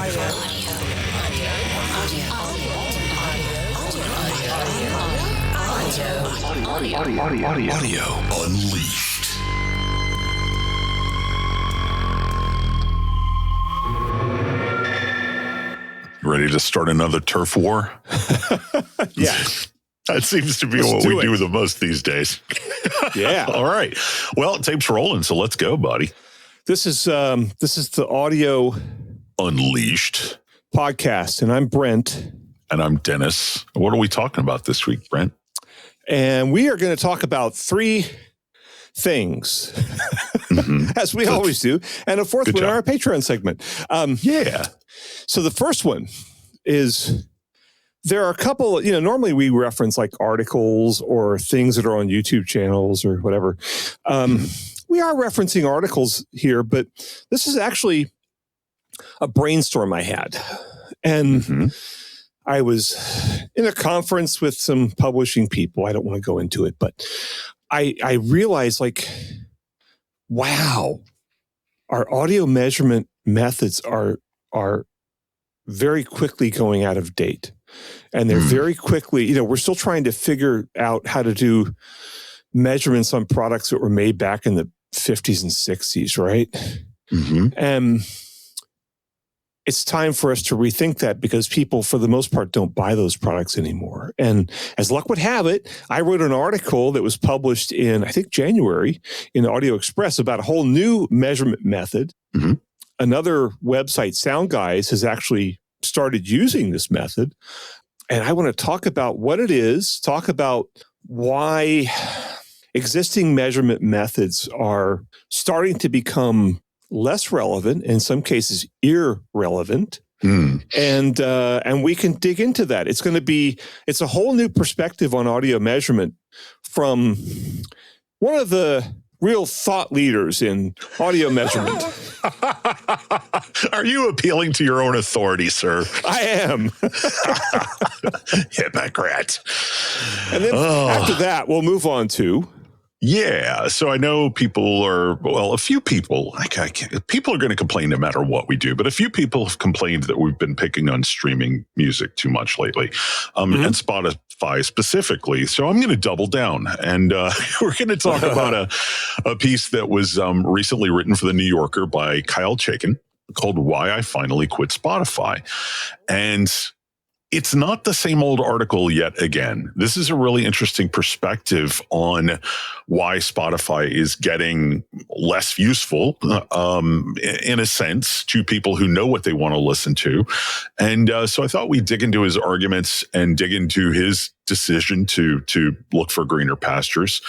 Audio Unleashed. Ready to start another turf war? Yeah. That seems to be what we do the most these days. Yeah. All right. Well, tape's rolling, so let's go, buddy. This is the Audio Unleashed podcast, and I'm Brent. And I'm Dennis. What are we talking about this week, Brent? And we are going to talk about three things, as we always do, and a fourth one in our Patreon segment. Yeah. So the first one is, there are a couple, normally we reference like articles or things that are on YouTube channels or whatever. We are referencing articles here, but this is actually a brainstorm I had. And I was in a conference with some publishing people. I don't want to go into it, but I realized, like, wow, our audio measurement methods are very quickly going out of date. And they're very quickly, we're still trying to figure out how to do measurements on products that were made back in the 50s and 60s, right? And it's time for us to rethink that, because people, for the most part, don't buy those products anymore. And as luck would have it, I wrote an article that was published in, I think, January in Audio Express about a whole new measurement method. Another website, Sound Guys, has actually started using this method. And I want to talk about what it is, talk about why existing measurement methods are starting to become less relevant, in some cases irrelevant. And we can dig into that. It's a whole new perspective on audio measurement from one of the real thought leaders in audio measurement. Are you appealing to your own authority, sir? I am. Hypocrite. And then after that, we'll move on to... Yeah. So I know people are, a few people, people are going to complain no matter what we do, but a few people have complained that we've been picking on streaming music too much lately, and Spotify specifically. So I'm going to double down, and we're going to talk about a piece that was recently written for The New Yorker by Kyle Chaikin called Why I Finally Quit Spotify. And it's not the same old article yet again. This is a really interesting perspective on why Spotify is getting less useful, in a sense, to people who know what they want to listen to. And so I thought we'd dig into his arguments and dig into his decision to look for greener pastures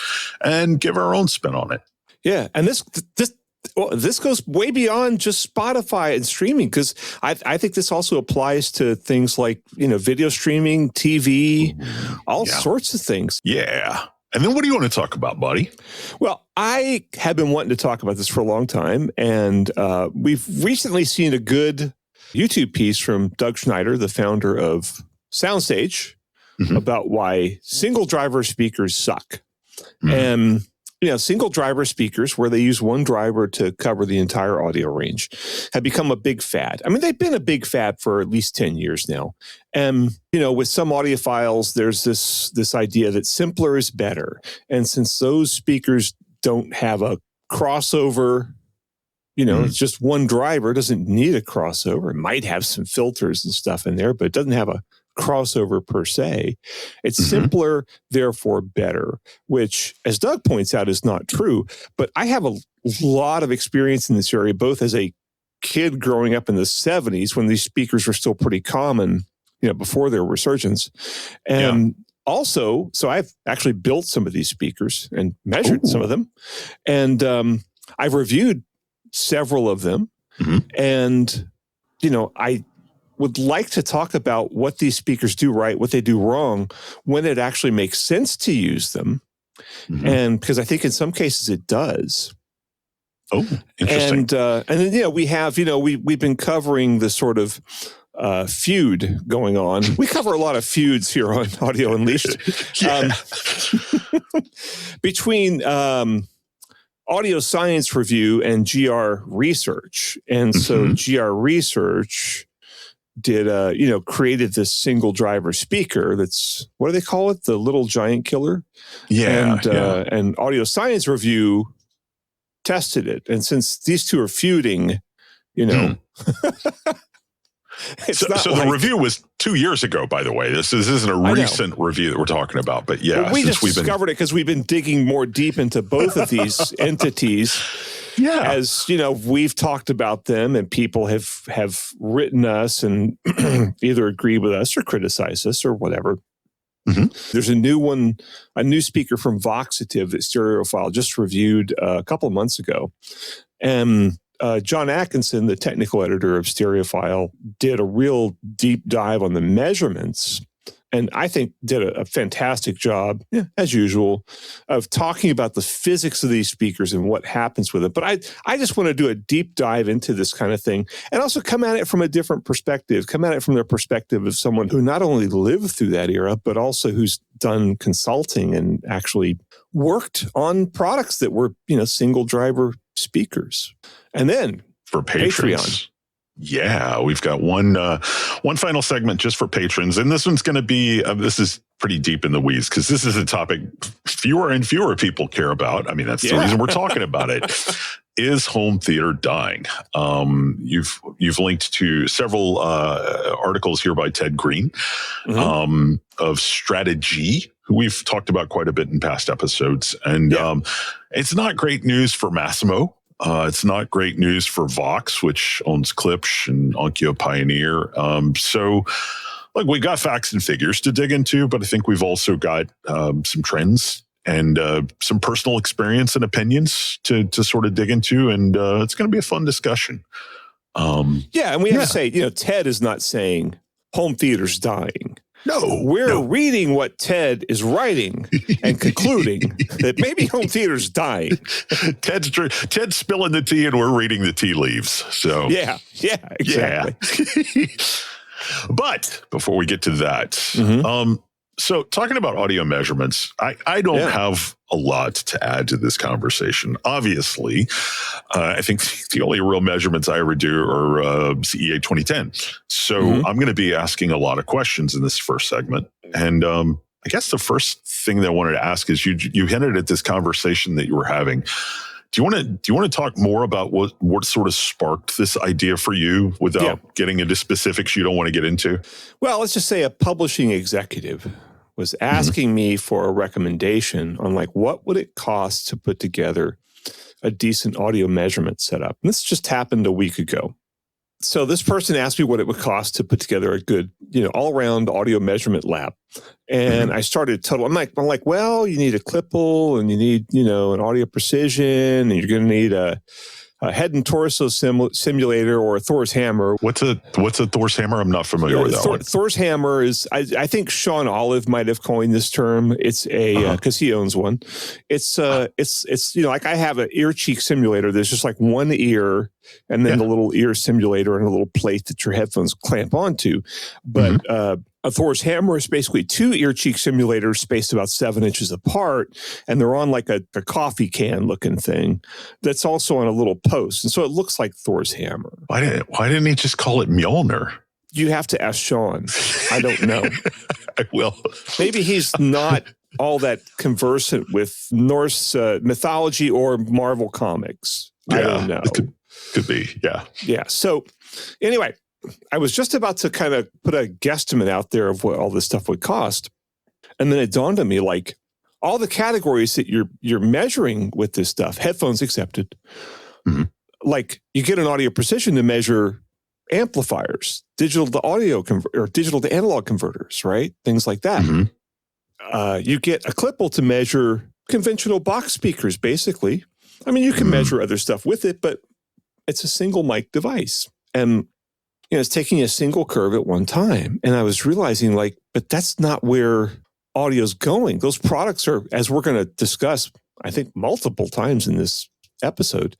and give our own spin on it. Yeah, and this goes way beyond just Spotify and streaming, because I think this also applies to things like, video streaming, TV, all sorts of things. Yeah. And then what do you want to talk about, buddy? Well, I have been wanting to talk about this for a long time, and we've recently seen a good YouTube piece from Doug Schneider, the founder of Soundstage, about why single driver speakers suck. And single driver speakers, where they use one driver to cover the entire audio range, have become a big fad. I mean, they've been a big fad for at least 10 years now. And, with some audiophiles, there's this idea that simpler is better. And since those speakers don't have a crossover, it's just one driver, it doesn't need a crossover. It might have some filters and stuff in there, but it doesn't have a crossover per se. It's simpler, therefore better, which, as Doug points out, is not true. But I have a lot of experience in this area, both as a kid growing up in the 70s when these speakers were still pretty common, before their resurgence. And also, so I've actually built some of these speakers and measured some of them. And I've reviewed several of them. And, I would like to talk about what these speakers do right, what they do wrong, when it actually makes sense to use them. And because I think in some cases it does. Oh, interesting. And then, we have, we've been covering the sort of feud going on. We cover a lot of feuds here on Audio Unleashed. Between Audio Science Review and GR Research. And so GR Research created this single driver speaker that's, what do they call it? The Little Giant Killer. Yeah. And Audio Science Review tested it. And since these two are feuding, So the review was 2 years ago, by the way. This isn't a recent review that we're talking about, but yeah. Well, we just discovered it because we've been digging more deep into both of these entities. Yeah. As we've talked about them, and people have written us and either agree with us or criticize us or whatever. Mm-hmm. There's a new speaker from Voxative that Stereophile just reviewed a couple of months ago. And John Atkinson, the technical editor of Stereophile, did a real deep dive on the measurements, and I think did a fantastic job, as usual, of talking about the physics of these speakers and what happens with it. But I just want to do a deep dive into this kind of thing, and also come at it from a different perspective, come at it from the perspective of someone who not only lived through that era, but also who's done consulting and actually worked on products that were, single driver speakers. And then for patrons. Patreon. Yeah, we've got one final segment just for patrons. And this one's going to be, this is pretty deep in the weeds because this is a topic fewer and fewer people care about. I mean, that's the reason we're talking about it. Is home theater dying? You've linked to several articles here by Ted Green of Strategy, who we've talked about quite a bit in past episodes. And it's not great news for Massimo. It's not great news for Vox, which owns Klipsch and Onkyo Pioneer. So, look, we got facts and figures to dig into, but I think we've also got some trends and some personal experience and opinions to sort of dig into, and it's going to be a fun discussion. And we have to say, Ted is not saying home theater's dying. No, we're reading what Ted is writing and concluding that maybe home theater's dying. Ted's spilling the tea and we're reading the tea leaves. So yeah, exactly. Yeah. But before we get to that, so talking about audio measurements, I don't have a lot to add to this conversation. Obviously, I think the only real measurements I ever do are CEA 2010. So I'm going to be asking a lot of questions in this first segment. And I guess the first thing that I wanted to ask is you hinted at this conversation that you were having. Do you want to talk more about what sort of sparked this idea for you without getting into specifics you don't want to get into? Well, let's just say a publishing executive was asking me for a recommendation on what would it cost to put together a decent audio measurement setup. And this just happened a week ago. So this person asked me what it would cost to put together a good, all-around audio measurement lab. And I started I'm like, well, you need a Klippel and you need, an audio precision, and you're going to need a head and torso simulator or a Thor's hammer. What's a Thor's hammer? I'm not familiar with that one. Thor's hammer is, I think Sean Olive might have coined this term. It's because he owns one. It's like I have an ear cheek simulator. There's just one ear and then the little ear simulator and a little plate that your headphones clamp onto. But a Thor's hammer is basically two ear cheek simulators spaced about 7 inches apart, and they're on a coffee can looking thing that's also on a little post. And so it looks like Thor's hammer. Why didn't he just call it Mjolnir? You have to ask Sean. I don't know. I will. Maybe he's not all that conversant with Norse mythology or Marvel comics. Yeah, I don't know. It could be, yeah. Yeah. So anyway, I was just about to kind of put a guesstimate out there of what all this stuff would cost. And then it dawned on me, all the categories that you're measuring with this stuff, headphones accepted, you get an audio precision to measure amplifiers, digital to audio or digital to analog converters, right? Things like that. You get a Klippel to measure conventional box speakers, basically. I mean, you can measure other stuff with it, but it's a single mic device. And it's taking a single curve at one time. And I was realizing but that's not where audio's going. Those products are, as we're going to discuss, I think multiple times in this episode,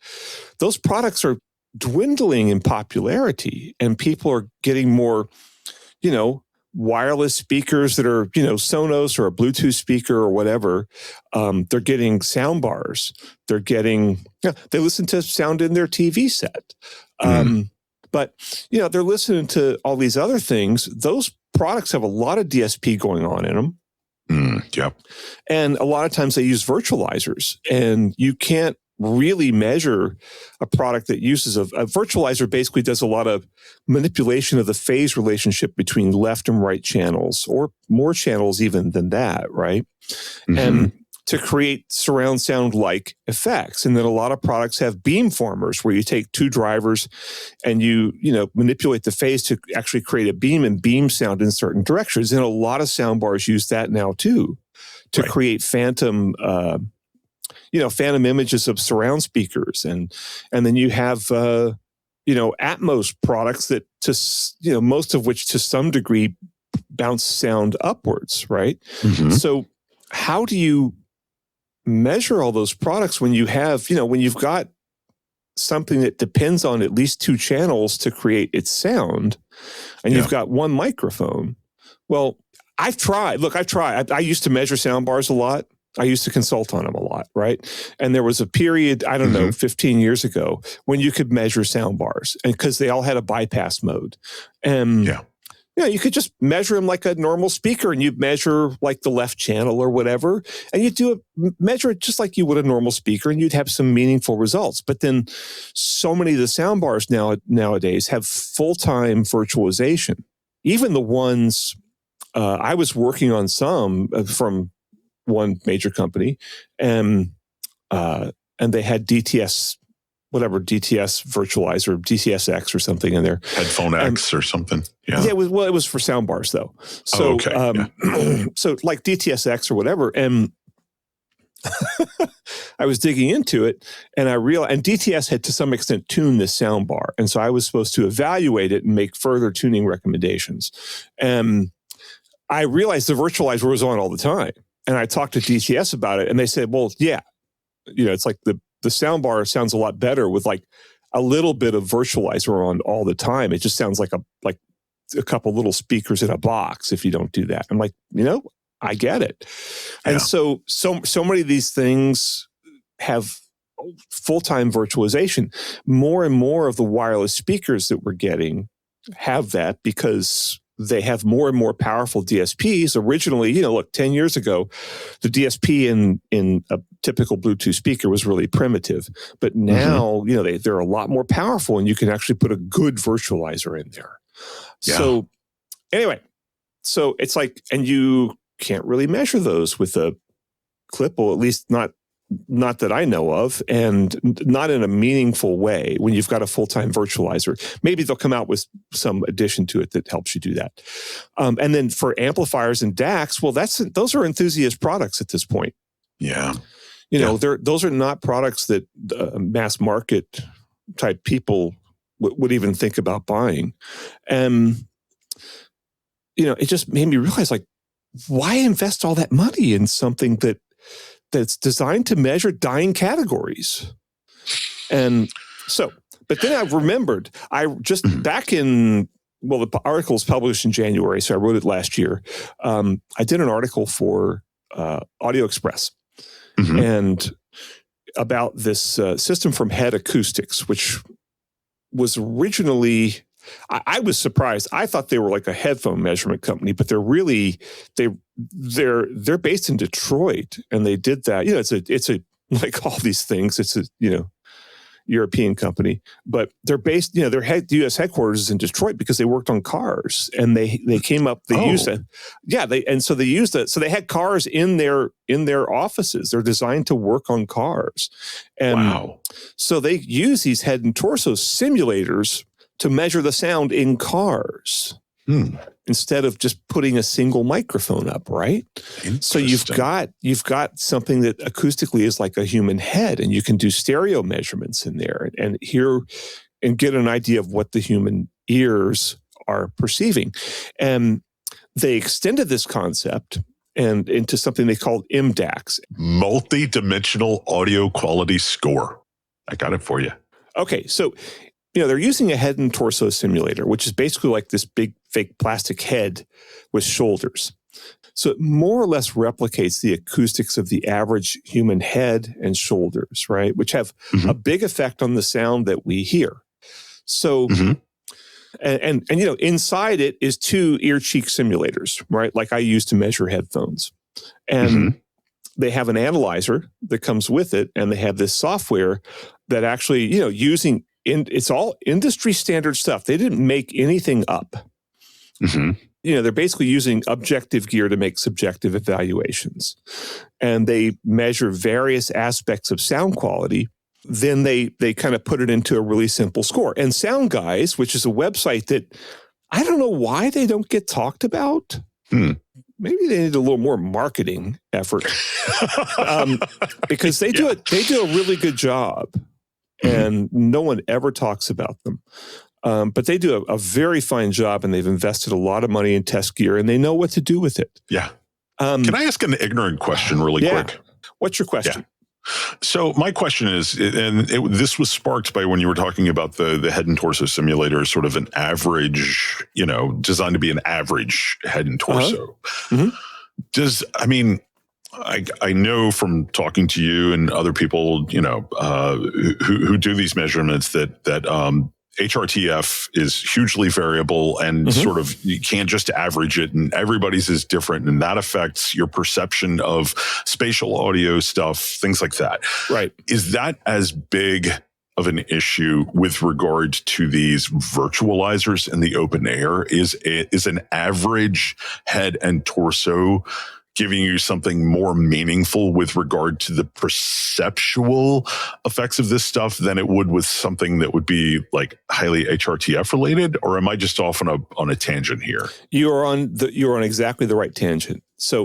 those products are dwindling in popularity, and people are getting more, wireless speakers that are, Sonos or a Bluetooth speaker or whatever. They're getting sound bars. They're getting, they listen to sound in their TV set. But, they're listening to all these other things. Those products have a lot of DSP going on in them. Yep. And a lot of times they use virtualizers, and you can't really measure a product that uses a virtualizer. Basically does a lot of manipulation of the phase relationship between left and right channels, or more channels even than that, right? And to create surround sound like effects. And then a lot of products have beamformers, where you take two drivers and you manipulate the phase to actually create a beam and beam sound in certain directions. And a lot of soundbars use that now too, to create phantom images of surround speakers. And then you have Atmos products that most of which to some degree bounce sound upwards, right? So how do you measure all those products when you have, when you've got something that depends on at least two channels to create its sound, and you've got one microphone? Well, I've tried. I used to measure sound bars a lot. I used to consult on them a lot, right? And there was a period, I don't know, 15 years ago, when you could measure sound bars, and because they all had a bypass mode. And you could just measure them like a normal speaker, and you'd measure like the left channel or whatever, and you'd measure it just like you would a normal speaker, and you'd have some meaningful results. But then so many of the sound bars nowadays have full-time virtualization. Even the ones, I was working on some from one major company, and they had DTS virtualizer, DTSX or something in there. Headphone X or something. Yeah. It was for sound bars though. So, so like DTSX or whatever. And I was digging into it, and I realized, and DTS had to some extent tuned this sound bar. And so I was supposed to evaluate it and make further tuning recommendations. And I realized the virtualizer was on all the time. And I talked to DTS about it, and they said, well, it's like the sound bar sounds a lot better with like a little bit of virtualizer on all the time. It just sounds like a couple little speakers in a box if you don't do that. I'm like, I get it. And so many of these things have full-time virtualization. More and more of the wireless speakers that we're getting have that, because they have more and more powerful DSPs. Originally, 10 years ago, the DSP in a typical Bluetooth speaker was really primitive. But now, they're a lot more powerful, and you can actually put a good virtualizer in there. Yeah. So anyway, it's like, and you can't really measure those with a clip, or at least not that I know of, and not in a meaningful way when you've got a full-time virtualizer. Maybe they'll come out with some addition to it that helps you do that. And then for amplifiers and DACs, well, those are enthusiast products at this point. Yeah. Those are not products that mass market type people would even think about buying. And, it just made me realize, like, why invest all that money in something that's designed to measure dying categories? And so, but then I remembered, back in, the article's published in January, so I wrote it last year. I did an article for Audio Express, and about this system from Head Acoustics, which was originally, I was surprised. I thought they were like a headphone measurement company, but they're really, they're based in Detroit, and they did that. It's a like all these things. It's a European company, but they're based. Their U.S. headquarters is in Detroit because they worked on cars, and they came up. They used it. Yeah, they used it. So they had cars in their offices. They're designed to work on cars, and so they use these head and torso simulators to measure the sound in cars instead of just putting a single microphone up, right? So you've got something that acoustically is like a human head, and you can do stereo measurements in there and hear and get an idea of what the human ears are perceiving. And they extended this concept and into something they called MDAX. Multi-dimensional audio quality score. I got it for you. Okay, so they're using a head and torso simulator, which is basically like this big fake plastic head with shoulders. So it more or less replicates the acoustics of the average human head and shoulders, right? Which have a big effect on the sound that we hear. So And inside it is 2 ear cheek simulators, right? Like I use to measure headphones. And they have an analyzer that comes with it, and they have this software that actually, it's all industry standard stuff. They didn't make anything up. They're basically using objective gear to make subjective evaluations. And they measure various aspects of sound quality. Then they kind of put it into a really simple score. And Sound Guys, which is a website that I don't know why they don't get talked about. Maybe they need a little more marketing effort because they do a really good job, and no one ever talks about them. But they do a very fine job, and they've invested a lot of money in test gear, and they know what to do with it. Yeah. Can I ask an ignorant question really quick? What's your question? Yeah. So my question is, this was sparked by when you were talking about the head and torso simulator, sort of an average, designed to be an average head and torso. I know from talking to you and other people, who do these measurements that HRTF is hugely variable and sort of you can't just average it, and everybody's is different, and that affects your perception of spatial audio stuff, things like that. Right. Is that as big of an issue with regard to these virtualizers in the open air? Is an average head and torso giving you something more meaningful with regard to the perceptual effects of this stuff than it would with something that would be like highly HRTF related? Or am I just off on a tangent here? You're on exactly the right tangent. So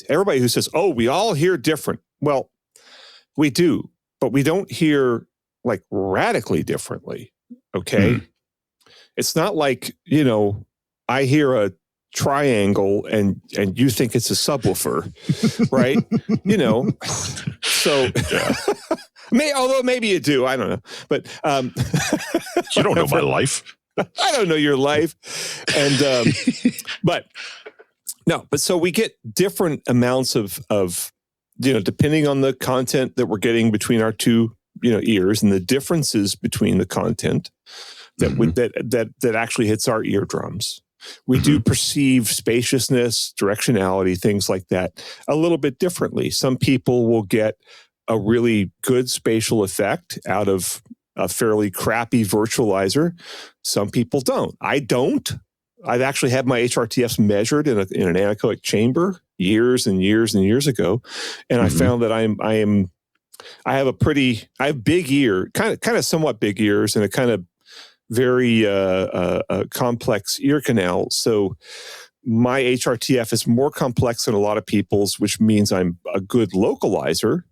everybody who says, "Oh, we all hear different," well, we do, but we don't hear like radically differently. Okay, it's not like I hear a triangle and you think it's a subwoofer, right? So although maybe you do, I don't know, but you don't know my life. I don't know your life. And but so we get different amounts of depending on the content that we're getting between our 2 ears, and the differences between the content that actually hits our eardrums. We do perceive spaciousness, directionality, things like that a little bit differently. Some people will get a really good spatial effect out of a fairly crappy virtualizer. Some people don't. I don't. I've actually had my HRTFs measured in an anechoic chamber years and years and years ago, and I found that I have big ear, kind of somewhat big ears, and a kind of very complex ear canal. So my HRTF is more complex than a lot of people's, which means I'm a good localizer,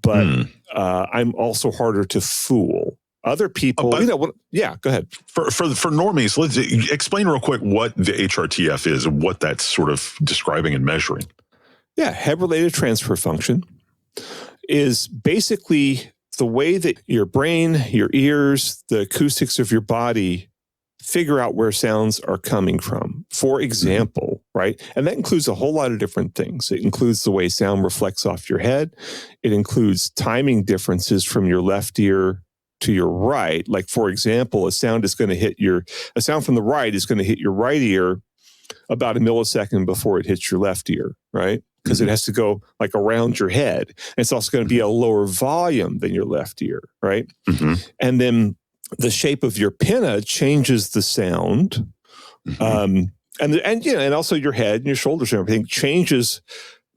but I'm also harder to fool. Other people, go ahead. For normies, let's explain real quick what the HRTF is and what that's sort of describing and measuring. Yeah, head-related transfer function is basically the way that your brain, your ears, the acoustics of your body figure out where sounds are coming from. For example, right? And that includes a whole lot of different things. It includes the way sound reflects off your head. It includes timing differences from your left ear to your right. Like, for example, a sound from the right is going to hit your right ear about a millisecond before it hits your left ear, right? Because it has to go like around your head. And it's also going to be a lower volume than your left ear, right? And then the shape of your pinna changes the sound. And also your head and your shoulders and everything changes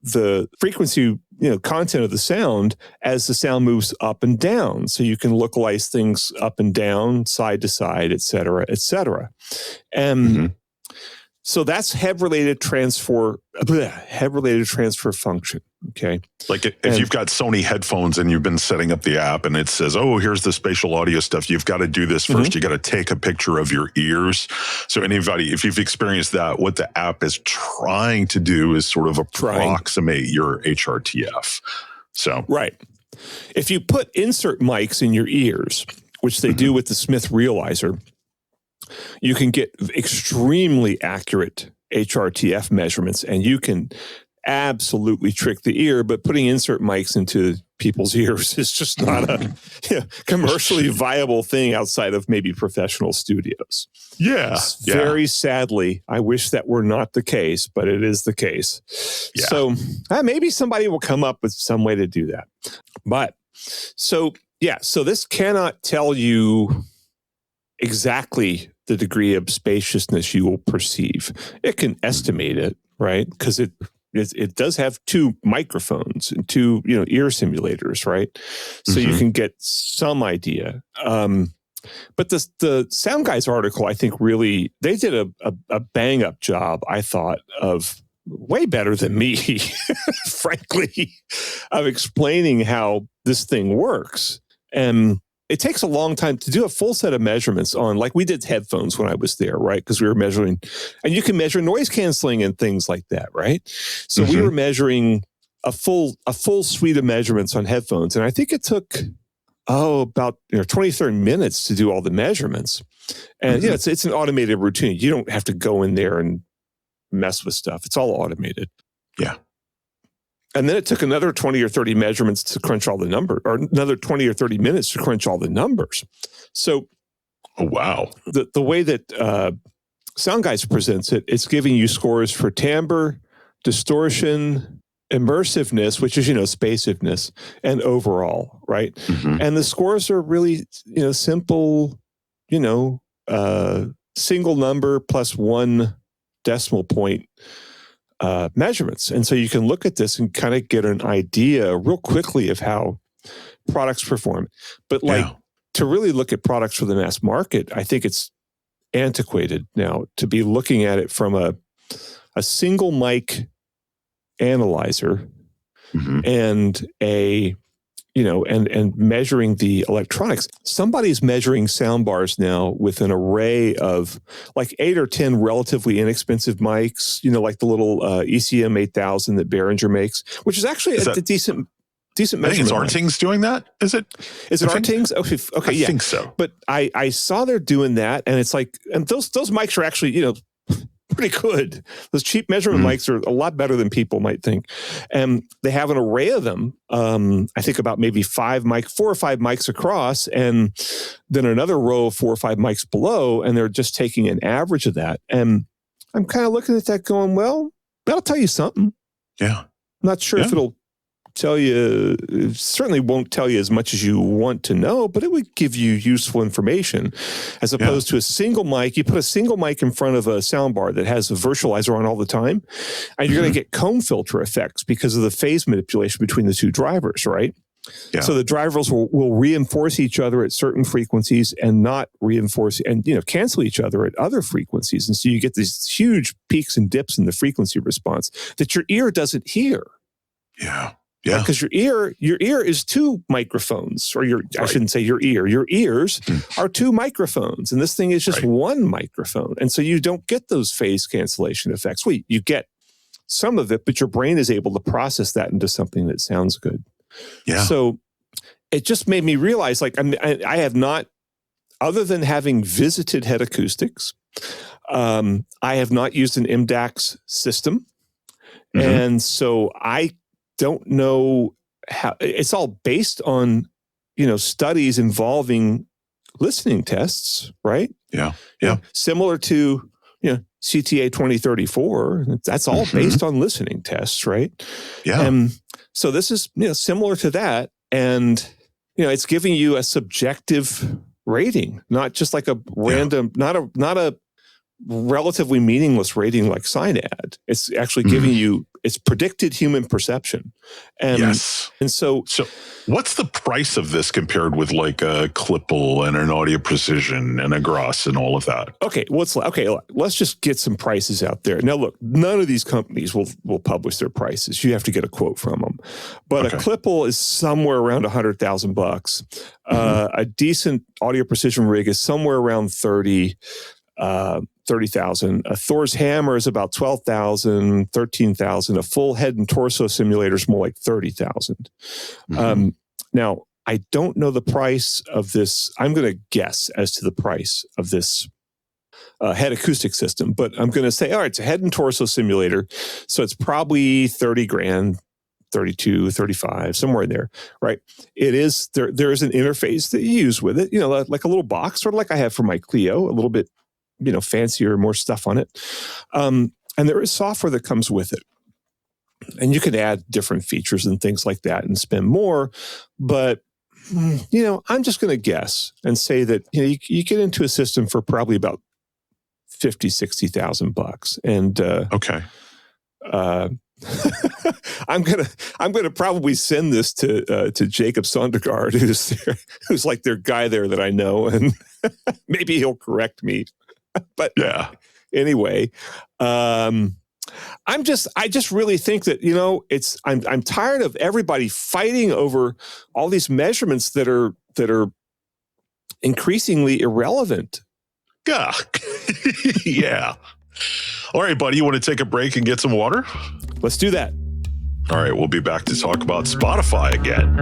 the frequency, content of the sound as the sound moves up and down. So you can localize things up and down, side to side, et cetera, et cetera. And so that's head-related transfer function, okay? Like if you've got Sony headphones and you've been setting up the app and it says, oh, here's the spatial audio stuff, you've got to do this first. You got to take a picture of your ears. So anybody, if you've experienced that, what the app is trying to do is sort of approximate your HRTF. So right. If you put insert mics in your ears, which they do with the Smith Realizer, you can get extremely accurate HRTF measurements, and you can absolutely trick the ear. But putting insert mics into people's ears. It's just not a commercially viable thing outside of maybe professional studios. Yeah. Very sadly, I wish that were not the case, but it is the case. Yeah. So maybe somebody will come up with some way to do that. But so this cannot tell you exactly the degree of spaciousness you will perceive. It can estimate it, right? Because it does have two microphones and two ear simulators, right? So you can get some idea. But the Sound Guys article, I think, really, they did a bang up job, I thought, of way better than me, frankly, of explaining how this thing works. And it takes a long time to do a full set of measurements on, like we did headphones when I was there, right? Because we were measuring, and you can measure noise canceling and things like that, right? So we were measuring a full suite of measurements on headphones. And I think it took, about 20, 30 minutes to do all the measurements. And it's an automated routine. You don't have to go in there and mess with stuff. It's all automated. Yeah. And then it took another 20 or 30 measurements to crunch all the numbers, or another 20 or 30 minutes to crunch all the numbers. So, oh, wow. The way that Sound Guys presents it, it's giving you scores for timbre, distortion, immersiveness, which is, spaciveness, and overall, right? And the scores are really, simple, single number plus 1 decimal point measurements. And so you can look at this and kind of get an idea real quickly of how products perform. But to really look at products for the mass market, I think it's antiquated now to be looking at it from a single mic analyzer and and measuring the electronics. Somebody's measuring sound bars now with an array of like 8 or 10 relatively inexpensive mics, like the little ECM 8000 that Behringer makes, which is actually a decent measurement. I think it's Arting's doing that, is it? Is it Arting's? Okay, yeah. I think so. But I saw they're doing that, and it's like, and those mics are actually, pretty good. Those cheap measurement mics are a lot better than people might think. And they have an array of them. I think about maybe 4 or 5 mics across, and then another row of 4 or 5 mics below, and they're just taking an average of that. And I'm kind of looking at that going, well, that'll tell you something. Yeah. I'm not sure if it'll tell you, it certainly won't tell you as much as you want to know, but it would give you useful information as opposed to a single mic. You put a single mic in front of a soundbar that has a virtualizer on all the time, and you're going to get comb filter effects because of the phase manipulation between the two drivers, right? Yeah. So the drivers will reinforce each other at certain frequencies and not reinforce and cancel each other at other frequencies. And so you get these huge peaks and dips in the frequency response that your ear doesn't hear. Yeah. Yeah. Because your ear is 2 microphones, or I shouldn't say your ear. Your ears are 2 microphones, and this thing is just 1 microphone. And so you don't get those phase cancellation effects. Well, you get some of it, but your brain is able to process that into something that sounds good. Yeah. So it just made me realize, like, I have not, other than having visited Head Acoustics, I have not used an MDAX system. And so I don't know how. It's all based on studies involving listening tests, right? Yeah. Similar to CTA 2034. That's all based on listening tests, right? Yeah. And so this is similar to that, and it's giving you a subjective rating, not just like a random, not a relatively meaningless rating like SINAD. It's actually giving you, it's predicted human perception. And, and so what's the price of this compared with like a Klippel and an Audio Precision and a Gross and all of that? Okay, let's just get some prices out there. Now, look, none of these companies will publish their prices. You have to get a quote from them. But a Klippel is somewhere around $100,000. A decent Audio Precision rig is somewhere around 30,000. A Thor's hammer is about 12,000, 13,000. A full head and torso simulator is more like 30,000. Now, I don't know the price of this. I'm going to guess as to the price of this head acoustic system, but I'm going to say, all right, it's a head and torso simulator, so it's probably 30 grand 32, 35, somewhere in there, right? It is, there is an interface that you use with it, like a little box, sort of like I have for my Clio, a little bit, fancier, more stuff on it. And there is software that comes with it. And you can add different features and things like that and spend more. But, I'm just going to guess and say that, you get into a system for probably about $50,000-$60,000. And, okay. I'm gonna probably send this to Jacob Sondergaard, who's like their guy there that I know, and maybe he'll correct me. But yeah, anyway, I just really think that I'm tired of everybody fighting over all these measurements that are increasingly irrelevant. Yeah, yeah. All right, buddy, you want to take a break and get some water? Let's do that. All right, we'll be back to talk about Spotify again.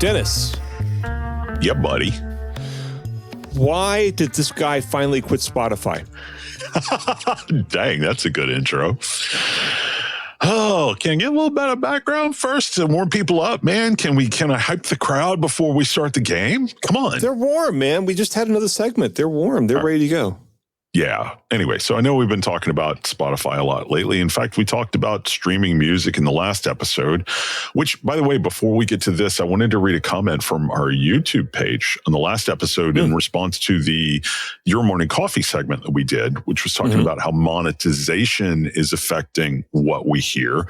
Dennis. Yep, buddy. Why did this guy finally quit Spotify? Dang, that's a good intro. Oh, can I get a little bit of background first to warm people up, man? Can I hype the crowd before we start the game? Come on. They're warm, man. We just had another segment. They're warm. They're ready to go. Yeah. Anyway, so I know we've been talking about Spotify a lot lately. In fact, we talked about streaming music in the last episode, which, by the way, before we get to this, I wanted to read a comment from our YouTube page on the last episode in response to the Your Morning Coffee segment that we did, which was talking about how monetization is affecting what we hear.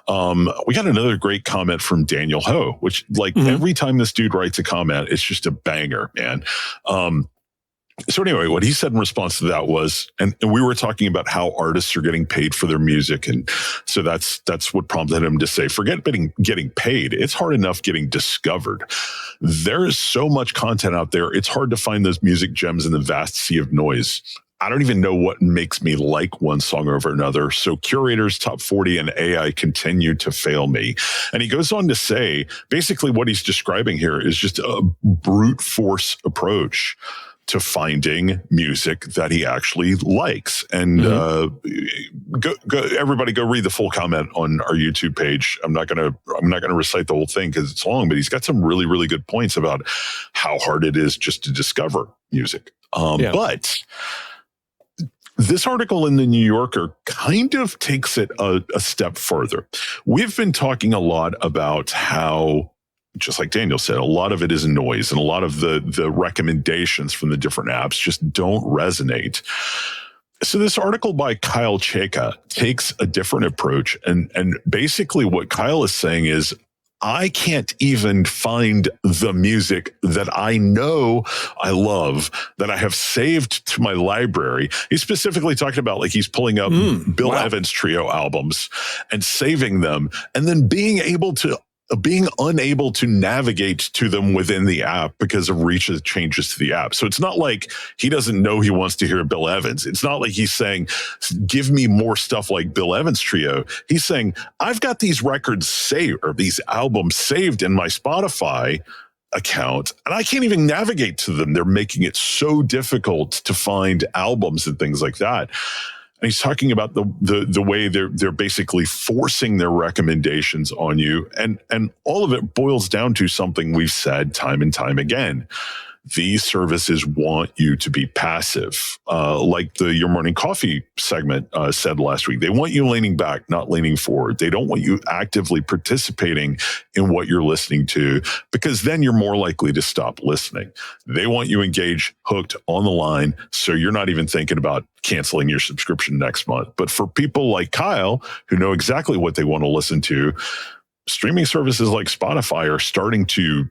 We got another great comment from Daniel Ho, which every time this dude writes a comment, it's just a banger, man. So anyway, what he said in response to that was, and we were talking about how artists are getting paid for their music. And so that's what prompted him to say, forget getting paid. It's hard enough getting discovered. There is so much content out there. It's hard to find those music gems in the vast sea of noise. I don't even know what makes me like one song over another. So curators, top 40, and AI continue to fail me. And he goes on to say, basically what he's describing here is just a brute force approach to finding music that he actually likes. And go everybody go read the full comment on our YouTube page. I'm not gonna recite the whole thing because it's long, but he's got some really, really good points about how hard it is just to discover music. But this article in the New Yorker kind of takes it a step further. We've been talking a lot about how, just like Daniel said, a lot of it is noise, and a lot of the recommendations from the different apps just don't resonate. So this article by Kyle Chayka takes a different approach. And basically what Kyle is saying is, I can't even find the music that I know I love, that I have saved to my library. He's specifically talking about he's pulling up Bill Evans Trio albums and saving them, and then being unable to navigate to them within the app because of reach changes to the app. So it's not like he doesn't know he wants to hear Bill Evans. It's not like he's saying, give me more stuff like Bill Evans Trio. He's saying, I've got these records saved, or these albums saved in my Spotify account, and I can't even navigate to them. They're making it so difficult to find albums and things like that. And he's talking about the way they're basically forcing their recommendations on you. And all of it boils down to something we've said time and time again. These services want you to be passive, like the Your Morning Coffee segment said last week. They want you leaning back, not leaning forward. They don't want you actively participating in what you're listening to, because then you're more likely to stop listening. They want you engaged, hooked, on the line, so you're not even thinking about canceling your subscription next month. But for people like Kyle, who know exactly what they want to listen to, streaming services like Spotify are starting to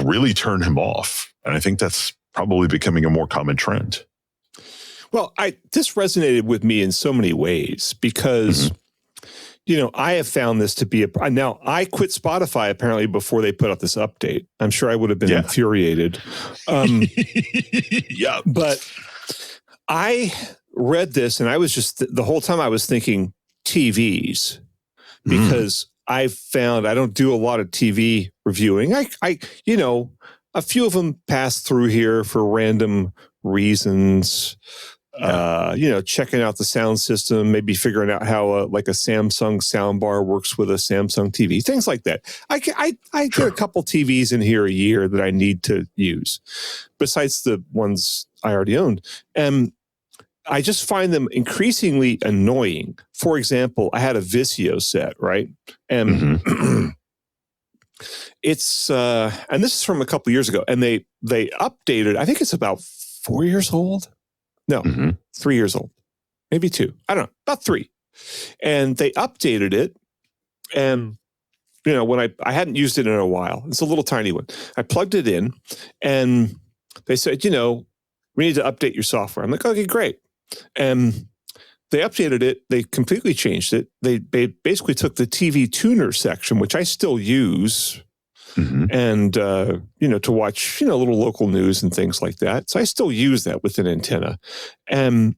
really turn him off. And I think that's probably becoming a more common trend. Well, this resonated with me in so many ways because, I have found this to be now I quit Spotify apparently before they put out this update. I'm sure I would have been infuriated. Yeah. But I read this and I was just, the whole time I was thinking TVs because I've found I don't do a lot of TV reviewing. A few of them pass through here for random reasons. Checking out the sound system, maybe figuring out how like a Samsung soundbar works with a Samsung TV, things like that. I get a couple TVs in here a year that I need to use, besides the ones I already owned. And I just find them increasingly annoying. For example, I had a Vizio set, right? And it's and this is from a couple years ago, and they updated. I think it's about 4 years old. No, 3 years old, maybe 2. I don't know, about 3. And they updated it, and when I hadn't used it in a while, it's a little tiny one. I plugged it in, and they said, we need to update your software. I'm like, okay, great. And they updated it. They completely changed it. They basically took the TV tuner section, which I still use, and to watch little local news and things like that. So I still use that with an antenna. And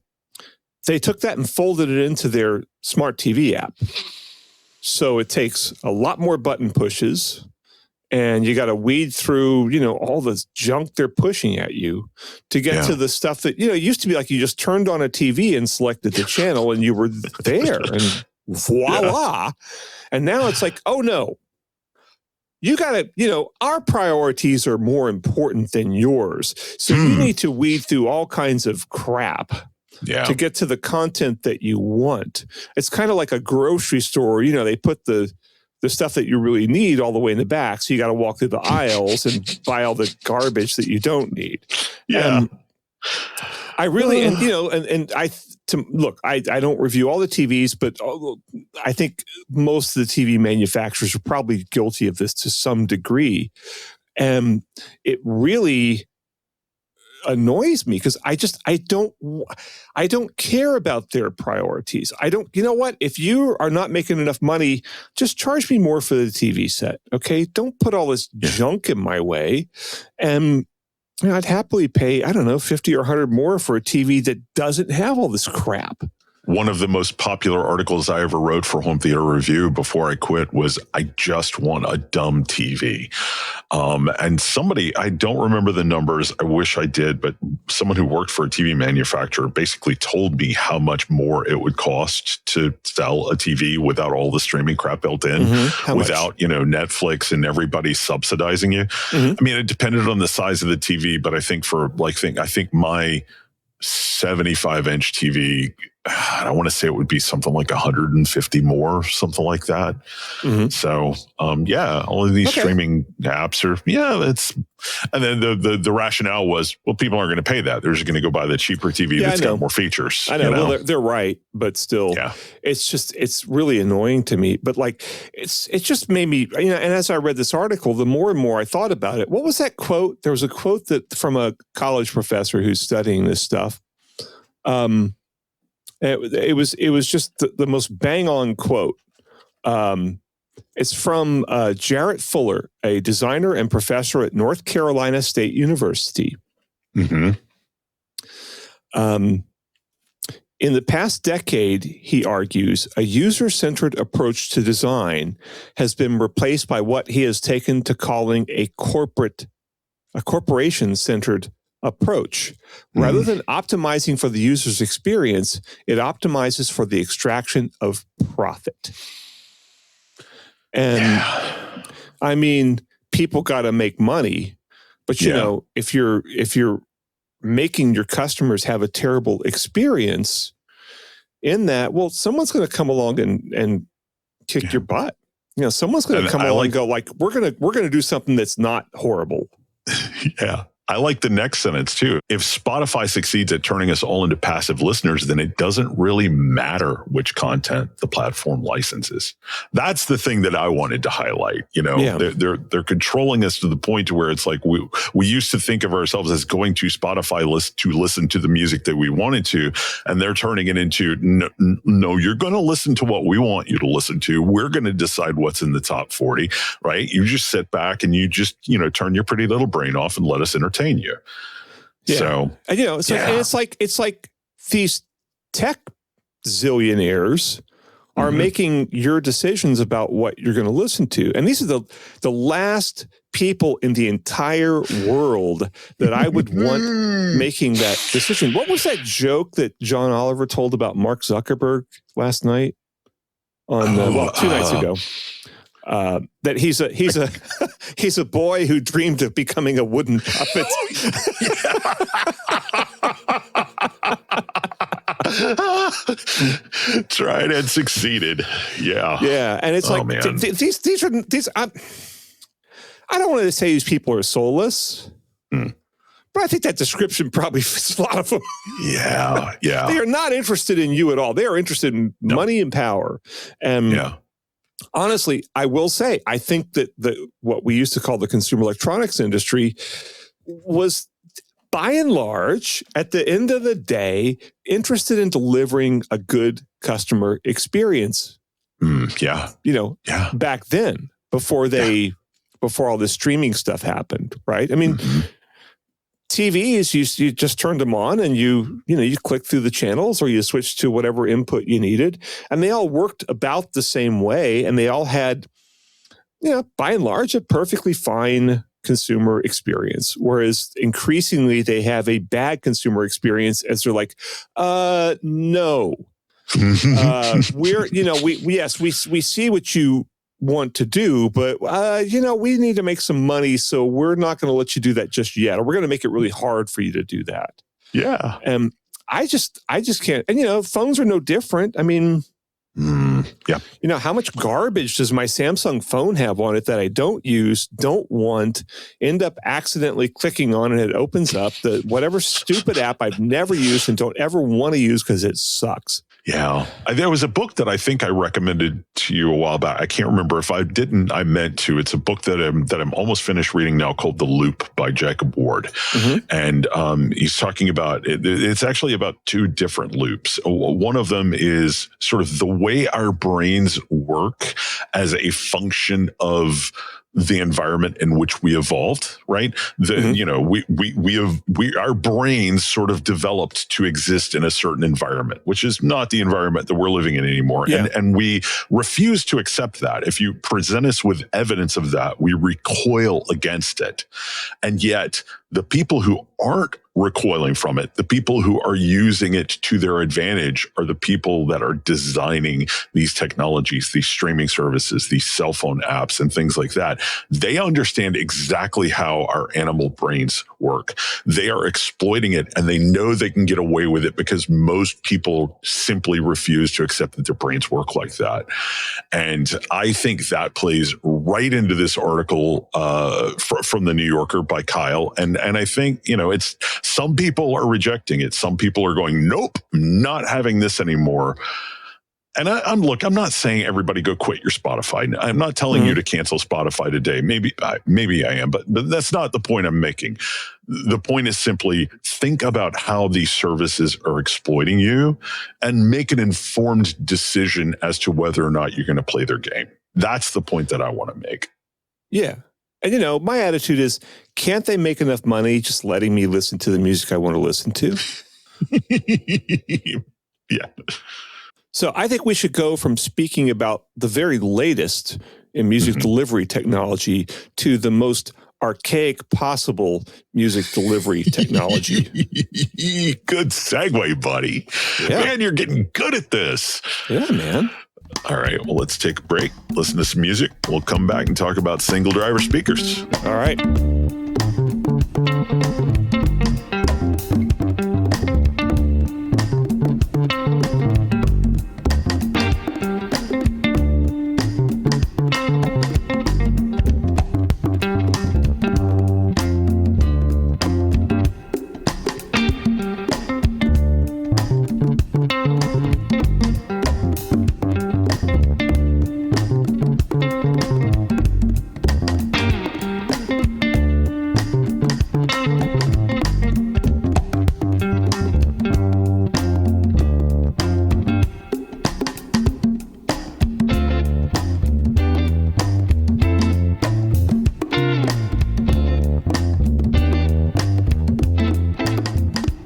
they took that and folded it into their smart TV app. So it takes a lot more button pushes, and you got to weed through, all the junk they're pushing at you to get to the stuff that, it used to be like you just turned on a TV and selected the channel and you were there and voila. And now it's like, oh no, you got to, our priorities are more important than yours. So you need to weed through all kinds of crap to get to the content that you want. It's kind of like a grocery store. They put the stuff that you really need all the way in the back. So you got to walk through the aisles and buy all the garbage that you don't need. Yeah. I really, I don't review all the TVs, but I think most of the TV manufacturers are probably guilty of this to some degree. And it really annoys me because I don't care about their priorities. If you are not making enough money, just charge me more for the TV set. Okay. Don't put all this junk in my way. And I'd happily pay, I don't know, 50 or 100 more for a TV that doesn't have all this crap. One of the most popular articles I ever wrote for Home Theater Review before I quit was, I just want a dumb TV. And somebody, I don't remember the numbers, I wish I did, but someone who worked for a TV manufacturer basically told me how much more it would cost to sell a TV without all the streaming crap built in, without, Netflix and everybody subsidizing you. I mean, it depended on the size of the TV, but I think I think my 75-inch TV, I want to say it would be something like 150 more, something like that. So, all of these streaming apps are, and then the rationale was, well, people aren't going to pay that. They're just going to go buy the cheaper TV that's got more features. I know. Well, they're right, but still, it's really annoying to me. But it just made me, and as I read this article, the more and more I thought about it. What was that quote? There was a quote that from a college professor who's studying this stuff. It was just the most bang on quote. It's from Jarrett Fuller, a designer and professor at North Carolina State University. In the past decade, he argues, a user-centered approach to design has been replaced by what he has taken to calling a corporation-centered approach. Rather than optimizing for the user's experience, it optimizes for the extraction of profit. And I mean, people got to make money, but you know, if you're making your customers have a terrible experience in that, well, someone's going to come along and kick your butt. You know, someone's going to come along and go like, we're going to do something that's not horrible. Yeah. I like the next sentence too. If Spotify succeeds at turning us all into passive listeners, then it doesn't really matter which content the platform licenses. That's the thing that I wanted to highlight. You know, they're controlling us to the point to where it's like we used to think of ourselves as going to Spotify to listen to the music that we wanted to, and they're turning it into no, you're going to listen to what we want you to listen to. We're going to decide what's in the top 40, right? You just sit back and you just, you know, turn your pretty little brain off and let us entertain you. Yeah. So, and you know, so and it's like these tech zillionaires are making your decisions about what you're going to listen to. And these are the last people in the entire world that I would want making that decision. What was that joke that John Oliver told about Mark Zuckerberg last night on 2 nights ago? That he's a boy who dreamed of becoming a wooden puppet. Tried and succeeded. Yeah, and it's like these are I don't want to say these people are soulless, but I think that description probably fits a lot of them. Yeah. They are not interested in you at all. They are interested in money and power. And honestly, I will say, I think that what we used to call the consumer electronics industry was, by and large, at the end of the day, interested in delivering a good customer experience. Back then, before all this streaming stuff happened, right? I mean, TVs, you just turned them on and you click through the channels or you switch to whatever input you needed, and they all worked about the same way, and they all had, by and large, a perfectly fine consumer experience. Whereas increasingly they have a bad consumer experience as they're like, no, we see what you want to do, but we need to make some money, so we're not going to let you do that just yet, or we're going to make it really hard for you to do that. Yeah. And I just can't. And phones are no different. I mean, how much garbage does my Samsung phone have on it that I don't use, don't want, end up accidentally clicking on, and it opens up the whatever stupid app I've never used and don't ever want to use because it sucks. Yeah. There was a book that I think I recommended to you a while back. I can't remember. If I didn't, I meant to. It's a book that I'm almost finished reading now called The Loop by Jacob Ward. And he's talking about, it's actually about two different loops. One of them is sort of the way our brains work as a function of the environment in which we evolved, right? Our brains sort of developed to exist in a certain environment, which is not the environment that we're living in anymore. Yeah. And we refuse to accept that. If you present us with evidence of that, we recoil against it. And yet the people who aren't recoiling from it, the people who are using it to their advantage, are the people that are designing these technologies, these streaming services, these cell phone apps and things like that. They understand exactly how our animal brains work. They are exploiting it, and they know they can get away with it because most people simply refuse to accept that their brains work like that. And I think that plays right into this article from the New Yorker by Kyle. And I think, it's, some people are rejecting it. Some people are going, nope, not having this anymore. And I'm not saying everybody go quit your Spotify. I'm not telling you to cancel Spotify today. Maybe I am, but that's not the point I'm making. The point is simply think about how these services are exploiting you and make an informed decision as to whether or not you're going to play their game. That's the point that I want to make. Yeah. And, my attitude is, can't they make enough money just letting me listen to the music I want to listen to? Yeah. So I think we should go from speaking about the very latest in music delivery technology to the most archaic possible music delivery technology. Good segue, buddy. Yeah. Man, you're getting good at this. Yeah, man. All right, well, let's take a break, listen to some music. We'll come back and talk about single driver speakers. All right.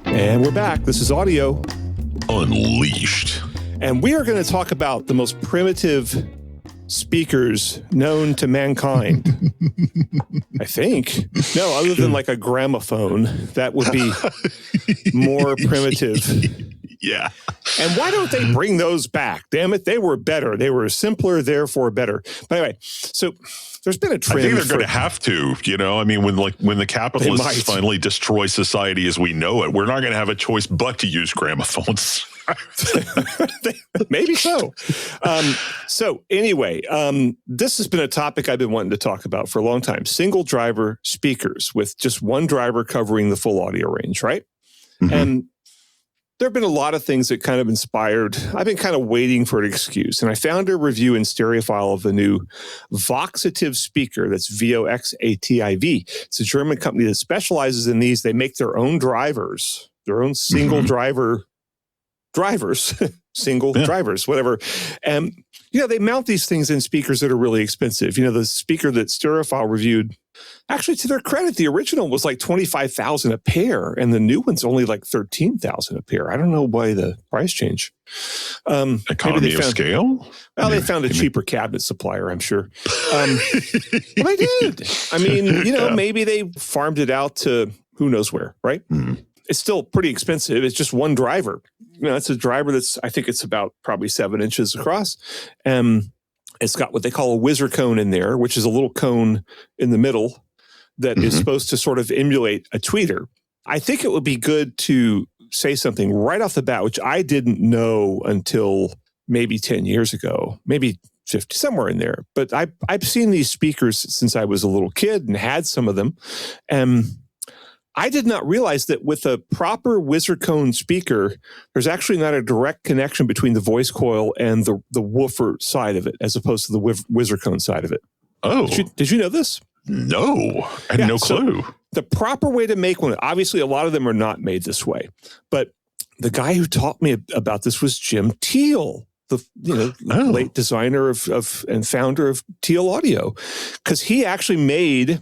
And we're back. This is Audio Unleashed. And we are going to talk about the most primitive speakers known to mankind. I think. No, other than like a gramophone, that would be more primitive. Yeah. And why don't they bring those back? Damn it, they were better. They were simpler, therefore better. But anyway, so there's been a trend. I think they're going to have to, I mean, when the capitalists finally destroy society as we know it, we're not going to have a choice but to use gramophones. Maybe so. So anyway, this has been a topic I've been wanting to talk about for a long time. Single driver speakers with just one driver covering the full audio range, right? Mm-hmm. And there have been a lot of things that kind of inspired. I've been kind of waiting for an excuse. And I found a review in Stereophile of the new Voxative speaker. That's Voxativ. It's a German company that specializes in these. They make their own drivers, their own single driver drivers, drivers, whatever. And, they mount these things in speakers that are really expensive. The speaker that Stereophile reviewed, actually, to their credit, the original was like $25,000 a pair, and the new one's only like $13,000 a pair. I don't know why the price change. Economy of scale? Well, they found a cheaper cabinet supplier, I'm sure. Well, they did. I mean, maybe they farmed it out to who knows where, right? Mm. It's still pretty expensive. It's just one driver. It's a driver that's, I think it's about probably 7 inches across. It's got what they call a whizzer cone in there, which is a little cone in the middle that is supposed to sort of emulate a tweeter. I think it would be good to say something right off the bat, which I didn't know until maybe 10 years ago, maybe 50, somewhere in there. But I've seen these speakers since I was a little kid and had some of them. And I did not realize that with a proper whizzer cone speaker, there's actually not a direct connection between the voice coil and the woofer side of it, as opposed to the whizzer cone side of it. Oh. Did you know this? No, I had no clue. So the proper way to make one, obviously a lot of them are not made this way, but the guy who taught me about this was Jim Teal, the late designer of and founder of Teal Audio, because he actually made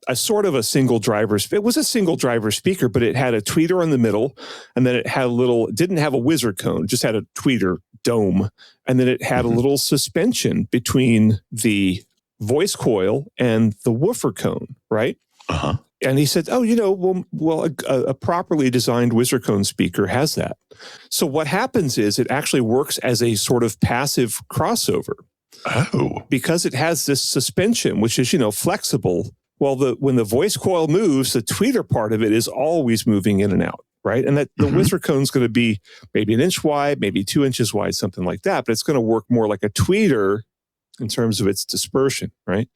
a sort of a single driver. It was a single driver speaker, but it had a tweeter in the middle, and then it had it didn't have a whizzer cone, just had a tweeter dome, and then it had a little suspension between the voice coil and the woofer cone, right? Uh-huh. And he said, a properly designed whizzer cone speaker has that. So what happens is it actually works as a sort of passive crossover. Oh. Because it has this suspension, which is, flexible. Well, when the voice coil moves, the tweeter part of it is always moving in and out, right? And that the whizzer cone is going to be maybe 1 inch wide, maybe 2 inches wide, something like that. But it's going to work more like a tweeter in terms of its dispersion, right?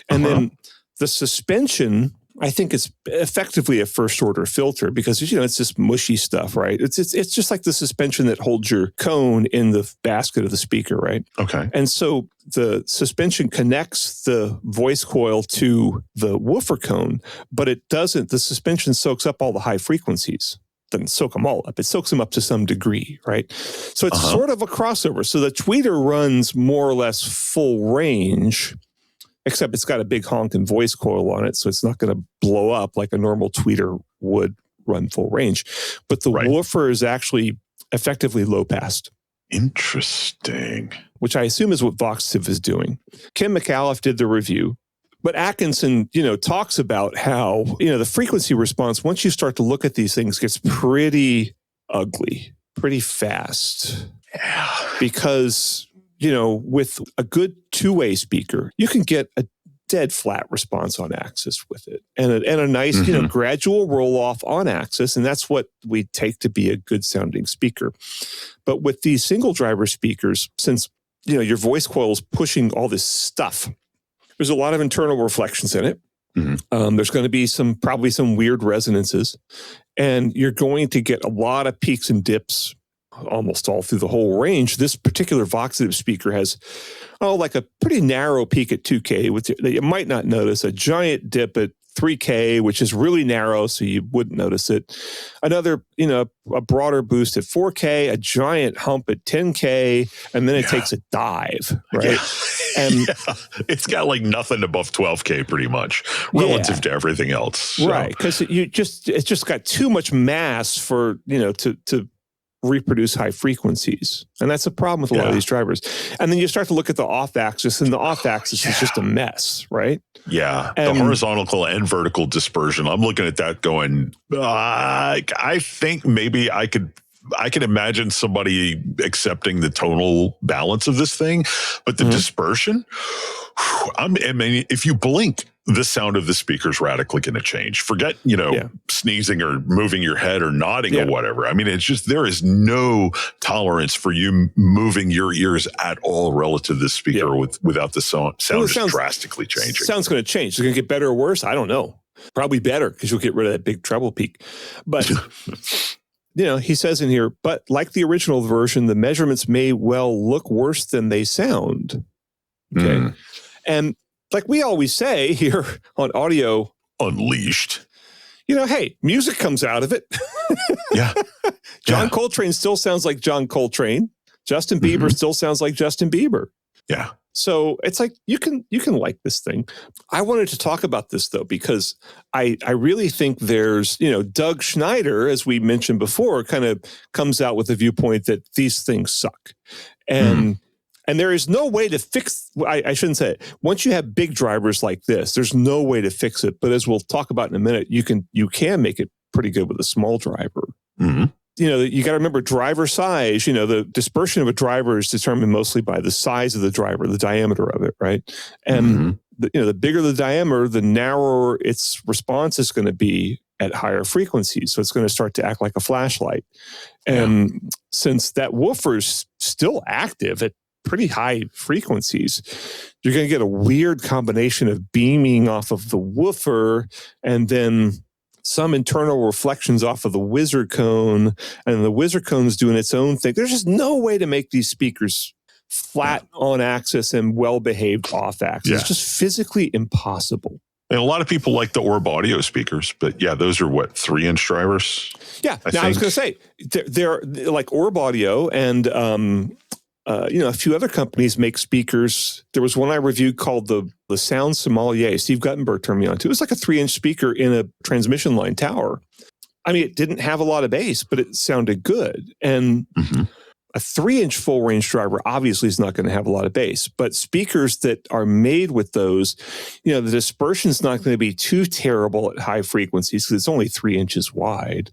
And then the suspension, I think it's effectively a first order filter because, it's just mushy stuff, right? It's just like the suspension that holds your cone in the basket of the speaker, right? Okay. And so the suspension connects the voice coil to the woofer cone, but it doesn't. The suspension soaks up all the high frequencies. Doesn't soak them all up. It soaks them up to some degree, right? So it's sort of a crossover. So the tweeter runs more or less full range, except it's got a big honking voice coil on it, so it's not going to blow up like a normal tweeter would run full range. But the woofer is actually effectively low passed. Interesting. Which I assume is what Voxative is doing. Kim McAuliffe did the review. But Atkinson, talks about how, the frequency response, once you start to look at these things, gets pretty ugly, pretty fast. Yeah. Because, with a good two-way speaker, you can get a dead flat response on axis with it, and a nice, gradual roll off on axis. And that's what we take to be a good sounding speaker. But with these single driver speakers, since, your voice coil is pushing all this stuff, there's a lot of internal reflections in it. There's going to be probably some weird resonances, and you're going to get a lot of peaks and dips almost all through the whole range. This particular Voxative speaker has, like a pretty narrow peak at 2K, that you might not notice, a giant dip at 3K, which is really narrow, so you wouldn't notice it. Another, a broader boost at 4K, a giant hump at 10K, and then it takes a dive, right? And it's got like nothing above 12K pretty much relative to everything else. So. Right, because it's just got too much mass for, to reproduce high frequencies. And that's a problem with a lot of these drivers. And then you start to look at the off axis, and the off axis is just a mess, right? Yeah. The horizontal and vertical dispersion. I'm looking at that going, I think maybe I can imagine somebody accepting the tonal balance of this thing, but the dispersion, if you blink, the sound of the speaker is radically going to change. Forget, sneezing or moving your head or nodding or whatever. I mean, it's just, there is no tolerance for you moving your ears at all relative to the speaker without the sound just drastically changing. Sound's going to change. It's going to get better or worse. I don't know. Probably better, because you'll get rid of that big treble peak. But, he says in here, but like the original version, the measurements may well look worse than they sound. Okay. And like we always say here on Audio Unleashed, hey, music comes out of it. John Coltrane still sounds like John Coltrane. Justin Bieber still sounds like Justin Bieber. Yeah. So it's like, you can like this thing. I wanted to talk about this though, because I really think there's, Doug Schneider, as we mentioned before, kind of comes out with a viewpoint that these things suck. And there is no way to fix, I shouldn't say it. Once you have big drivers like this, there's no way to fix it. But as we'll talk about in a minute, you can make it pretty good with a small driver. You got to remember driver size. The dispersion of a driver is determined mostly by the size of the driver, the diameter of it, right? And the bigger the diameter, the narrower its response is going to be at higher frequencies. So it's going to start to act like a flashlight. And since that woofer is still active at pretty high frequencies, you're going to get a weird combination of beaming off of the woofer and then some internal reflections off of the wizard cone, and the wizard cone's doing its own thing. There's just no way to make these speakers flat on axis and well-behaved off axis. It's just physically impossible. And a lot of people like the Orb Audio speakers, but those are 3-inch drivers? Yeah. I was going to say, they're like Orb Audio and, a few other companies make speakers. There was one I reviewed called the Sound Sommelier. Steve Guttenberg turned me on to. It was like a 3-inch speaker in a transmission line tower. I mean, it didn't have a lot of bass, but it sounded good. And a 3-inch full range driver obviously is not going to have a lot of bass, but speakers that are made with those, the dispersion is not going to be too terrible at high frequencies because it's only 3 inches wide.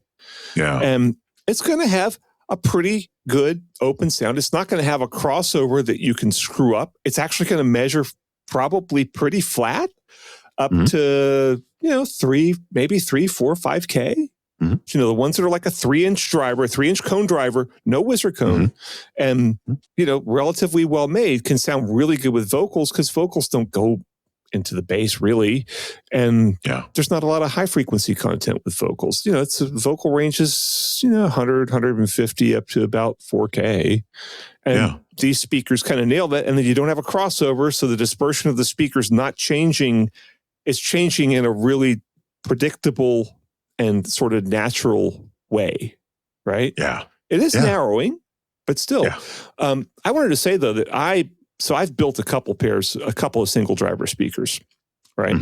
Yeah. And it's going to have a pretty good open sound. It's not going to have a crossover that you can screw up. It's actually going to measure probably pretty flat up to, 3, 4, 5K. The ones that are like a 3-inch driver, 3-inch cone driver, no wizard cone, and, relatively well made, can sound really good with vocals because vocals don't go into the bass really. And there's not a lot of high frequency content with vocals. It's vocal ranges, 100, 150 up to about 4K. And these speakers kind of nail that. And then you don't have a crossover. So the dispersion of the speakers not changing, it's changing in a really predictable and sort of natural way. Right. Yeah. It is narrowing, but still, I wanted to say though that I've built a couple of single driver speakers, right?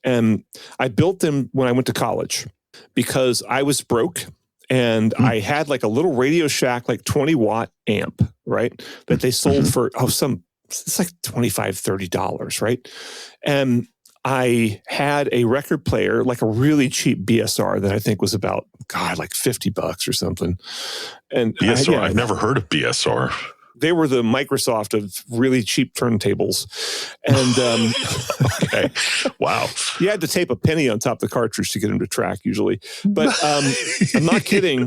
And I built them when I went to college because I was broke and I had like a little Radio Shack, like 20-watt amp, right? That they sold for, it's like $25, $30, right? And I had a record player, like a really cheap BSR that I think was about, like $50 or something. And BSR, I've never heard of BSR. They were the Microsoft of really cheap turntables. And okay. Wow. You had to tape a penny on top of the cartridge to get them to track usually. But I'm not kidding.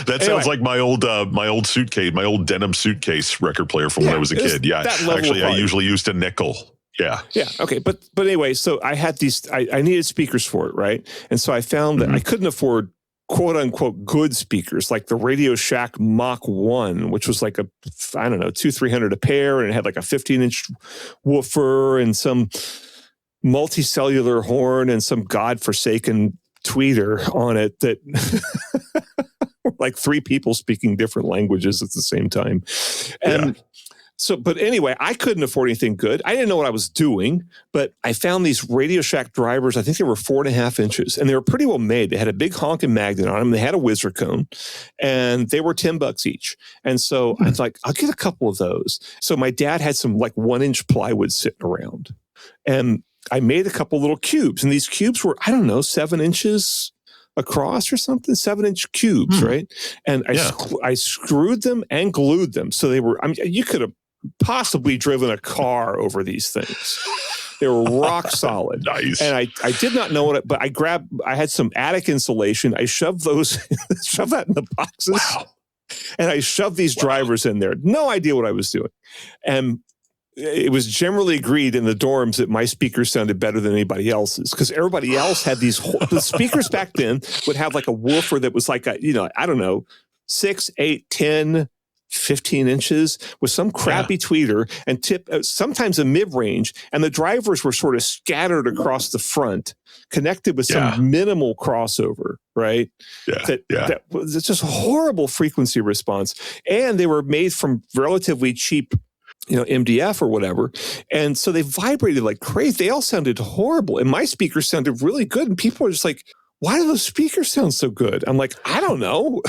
That sounds like my old suitcase, my old denim suitcase record player from when I was a kid. Yeah. Actually, I usually used a nickel. Yeah. Yeah. Okay. But anyway, so I had these, I needed speakers for it. Right. And so I found that I couldn't afford quote unquote good speakers like the Radio Shack Mach 1, which was like $200-300 a pair. And it had like a 15-inch woofer and some multicellular horn and some godforsaken tweeter on it that like three people speaking different languages at the same time. And so, but anyway, I couldn't afford anything good. I didn't know what I was doing, but I found these Radio Shack drivers. I think they were 4.5 inches and they were pretty well made. They had a big honking magnet on them. They had a whizzer cone and they were $10 each. And so I was like, I'll get a couple of those. So my dad had some like 1-inch plywood sitting around and I made a couple little cubes, and these cubes were, 7 inches across or something, 7-inch cubes, right? And I screwed them and glued them. So they were, you could have possibly driven a car over these things. They were rock solid. Nice. And I did not know it, but I had some attic insulation. I shoved that in the boxes. Wow. And I shoved these drivers in there. No idea what I was doing. And it was generally agreed in the dorms that my speakers sounded better than anybody else's because everybody else had the speakers back then would have like a woofer that was like 6, 8, 10, 15 inches with some crappy tweeter and sometimes a mid-range. And the drivers were sort of scattered across the front, connected with some minimal crossover, right? That was just a horrible frequency response. And they were made from relatively cheap MDF or whatever. And so they vibrated like crazy. They all sounded horrible. And my speakers sounded really good. And people were just like, why do those speakers sound so good? I'm like, I don't know.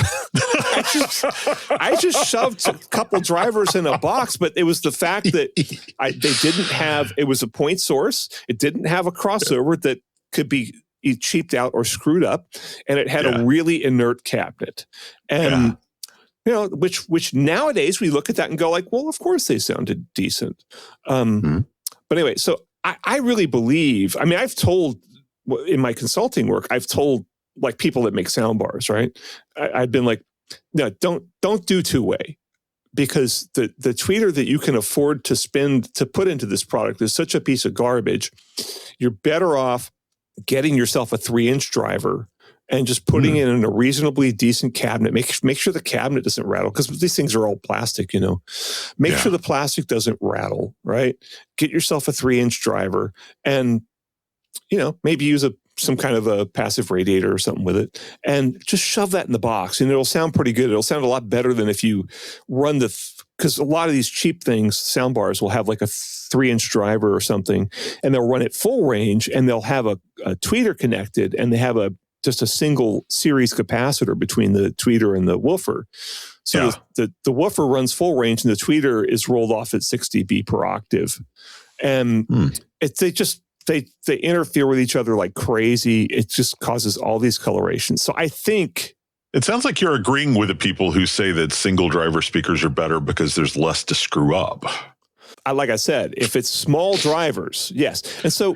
I just shoved a couple drivers in a box, but it was the fact that they didn't have, it was a point source. It didn't have a crossover that could be cheaped out or screwed up. And it had a really inert cabinet. And which nowadays we look at that and go like, well, of course they sounded decent. But anyway, so I really believe, I've told in my consulting work, I've told like people that make sound bars, right? I've been like, no, don't do two-way because the tweeter that you can afford to put into this product is such a piece of garbage. You're better off getting yourself a 3-inch driver and just putting it in a reasonably decent cabinet. Make sure the cabinet doesn't rattle because these things are all plastic, Make sure the plastic doesn't rattle, right? Get yourself a 3-inch driver and, maybe use some kind of a passive radiator or something with it and just shove that in the box and it'll sound pretty good. It'll sound a lot better than if you run because a lot of these cheap things, sound bars will have like a 3-inch driver or something and they'll run it full range and they'll have a tweeter connected and they have just a single series capacitor between the tweeter and the woofer. So the woofer runs full range and the tweeter is rolled off at 6 dB per octave. And they interfere with each other like crazy. It just causes all these colorations. So I think it sounds like you're agreeing with the people who say that single driver speakers are better because there's less to screw up. Like I said, if it's small drivers, yes. And so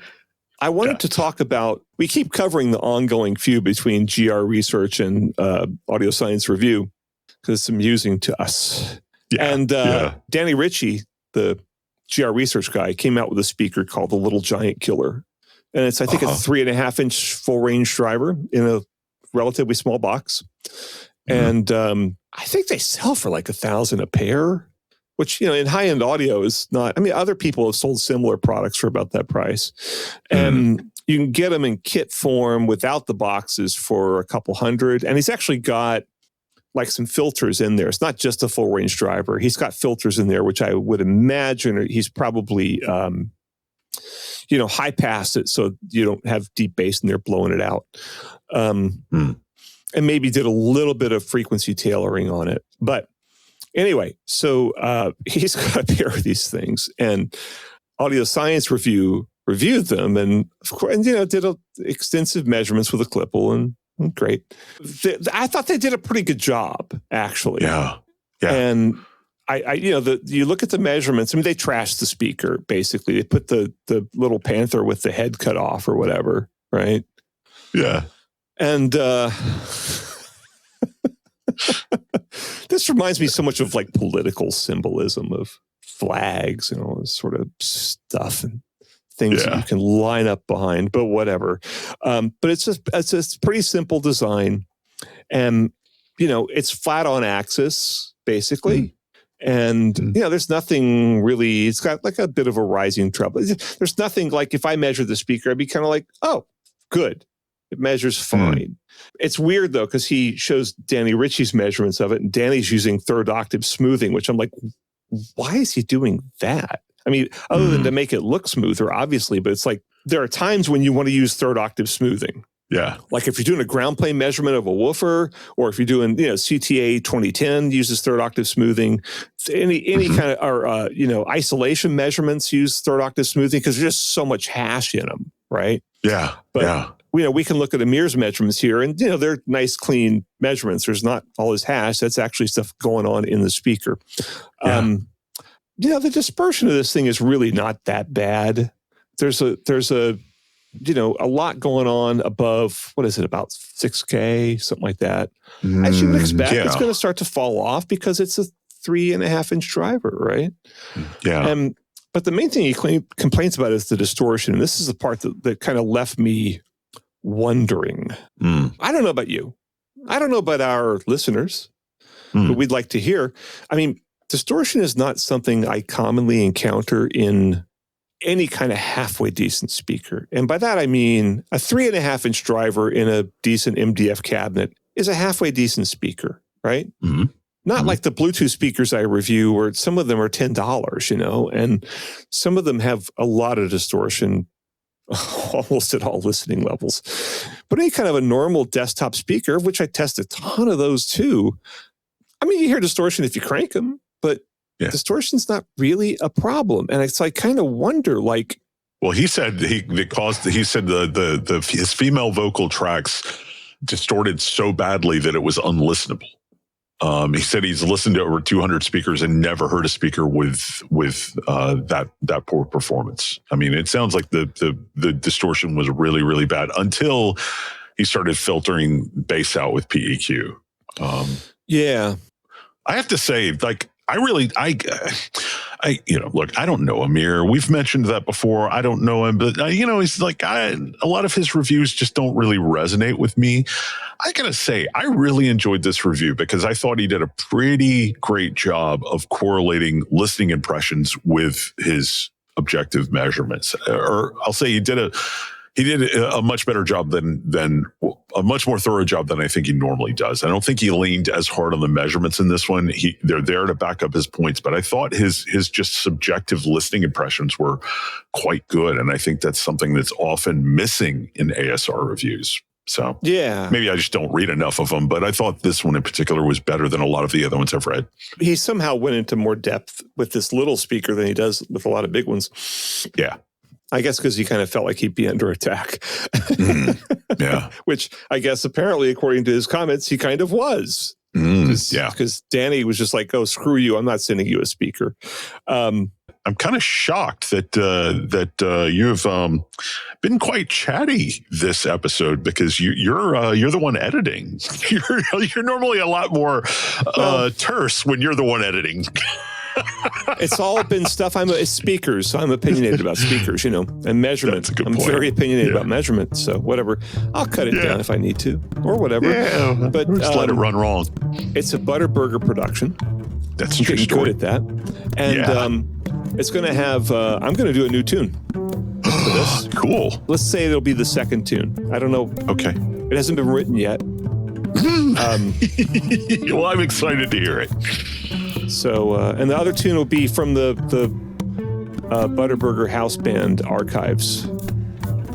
I wanted to talk about, we keep covering the ongoing feud between GR Research and Audio Science Review because it's amusing to us. Yeah. And Danny Ritchie, the GR Research guy, came out with a speaker called the Little Giant Killer. And it's, I think, a 3.5-inch full range driver in a relatively small box. And I think they sell for like $1,000 a pair, which, in high-end audio is not, other people have sold similar products for about that price. And you can get them in kit form without the boxes for a couple $100. And he's actually got like some filters in there. It's not just a full range driver. He's got filters in there, which I would imagine he's probably, high pass it so you don't have deep bass in there blowing it out. And maybe did a little bit of frequency tailoring on it. But anyway, so he's got a pair of these things, and Audio Science Review reviewed them, and of course, and, did extensive measurements with a Klippel, and great. I thought they did a pretty good job, actually. Yeah. And you look at the measurements. I mean, they trashed the speaker, basically. They put the little Panther with the head cut off or whatever, right? Yeah. And this reminds me so much of like political symbolism of flags and all this sort of stuff and things that you can line up behind, but whatever. But it's just pretty simple design. And, it's flat on axis, basically. And, there's nothing really, it's got like a bit of a rising treble. There's nothing like, if I measure the speaker, I'd be kind of like, oh, good. It measures fine. It's weird, though, because he shows Danny Ritchie's measurements of it, and Danny's using third octave smoothing, which I'm like, why is he doing that? I mean, other than to make it look smoother, obviously, but it's like there are times when you want to use third octave smoothing. Yeah. Like if you're doing a ground plane measurement of a woofer, or if you're doing, CTA 2010 uses third octave smoothing. Any kind of, or, isolation measurements use third octave smoothing because there's just so much hash in them, right? Yeah. But, we can look at Amir's measurements here, and, they're nice, clean measurements. There's not all this hash. That's actually stuff going on in the speaker. Yeah. The dispersion of this thing is really not that bad. There's a lot going on above, what is it, about 6K, something like that. As you would expect, it's going to start to fall off because it's a 3.5-inch driver, right? Yeah. But the main thing he complains about is the distortion. And this is the part that kind of left me wondering. I don't know about you. I don't know about our listeners, but we'd like to hear. I mean, distortion is not something I commonly encounter in any kind of halfway decent speaker. And by that, I mean a 3.5-inch driver in a decent MDF cabinet is a halfway decent speaker, right? Not like the Bluetooth speakers I review, where some of them are $10, and some of them have a lot of distortion almost at all listening levels. But any kind of a normal desktop speaker, of which I test a ton of those too, I mean, you hear distortion if you crank them, but distortion's not really a problem. And it's like, kind of wonder, like, well, he said his female vocal tracks distorted so badly that it was unlistenable. He said he's listened to over 200 speakers and never heard a speaker with that poor performance. I mean, it sounds like the distortion was really, really bad until he started filtering bass out with PEQ. I have to say, like, look, I don't know Amir. We've mentioned that before. I don't know him, but he's like, a lot of his reviews just don't really resonate with me. I gotta say, I really enjoyed this review because I thought he did a pretty great job of correlating listening impressions with his objective measurements. Or I'll say he did a much better job than a much more thorough job than I think he normally does. I don't think he leaned as hard on the measurements in this one. They're there to back up his points, but I thought his just subjective listening impressions were quite good. And I think that's something that's often missing in ASR reviews. So maybe I just don't read enough of them, but I thought this one in particular was better than a lot of the other ones I've read. He somehow went into more depth with this little speaker than he does with a lot of big ones. Yeah. I guess because he kind of felt like he'd be under attack. Yeah. Which I guess apparently, according to his comments, he kind of was. Because Danny was just like, oh, screw you. I'm not sending you a speaker. I'm kind of shocked that you've been quite chatty this episode because you're the one editing. You're normally a lot more terse when you're the one editing. It's all been stuff. It's speakers, so I'm opinionated about speakers, and measurement. I'm very opinionated about measurement, so whatever. I'll cut it down if I need to, or whatever. Yeah, but just let it run wrong. It's a Butterburger production. That's a true story. Good at that, and it's going to have. I'm going to do a new tune for this. Cool. Let's say it'll be the second tune. I don't know. Okay. It hasn't been written yet. Well, I'm excited to hear it. So, and the other tune will be from the Butterburger House Band archives.